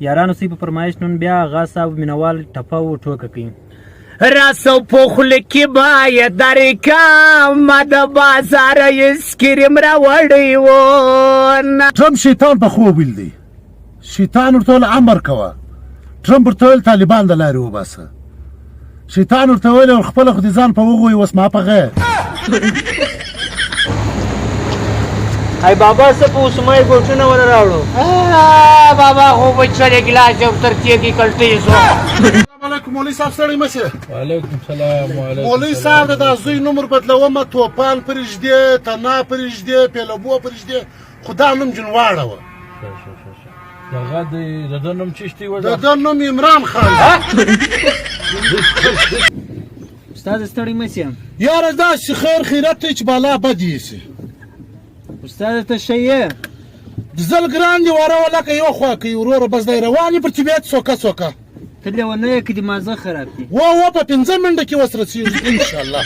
یارانو سي په فرمایش نن بیا غا صاحب مینوال ټپه و ټوکه کوي. راسو پوخل کی باید درکم د بازار اسکریم راوړی و. ټرمپ شیطان په خوب ویل دی. شیطان ورته ویل امر کوه. ټرمپ ورته ویل طالبان د لارې وباسه. شیطان ورته ویل خپله خو دې ځان په وغوی اوس ما په غیر. ای بابا څه په اوسمای ګوټونه ونه راوړو. بابا خو به چلې ګلاس یو ترتیب کې کلټې شو. السلام علیکم مولوي صاحب ستړی مه شې. وعلیکم سلام. مولوي صاحب د دا زوی نوم وربدلومه توپان پرېږدې تنا پرېږدې پیلبو پرېږدې خو دا نوم جنواړه وه. دغه د ده نوم چشتي و. د ده نوم عمران خان. استاد ستړی مه سې. یاره داسې خیر خیرت دی چې بالا بد ایسي. استاد ته ښه یې. ډیزل ګران دي واره ولکه یو خوا کوي وروره بس دی روان یې پر طبیعت څوکه څوکه. ته لیونی یې که دې مازه خراب دي. و په 5 منټه کې اوس رسېږي انشاءالله.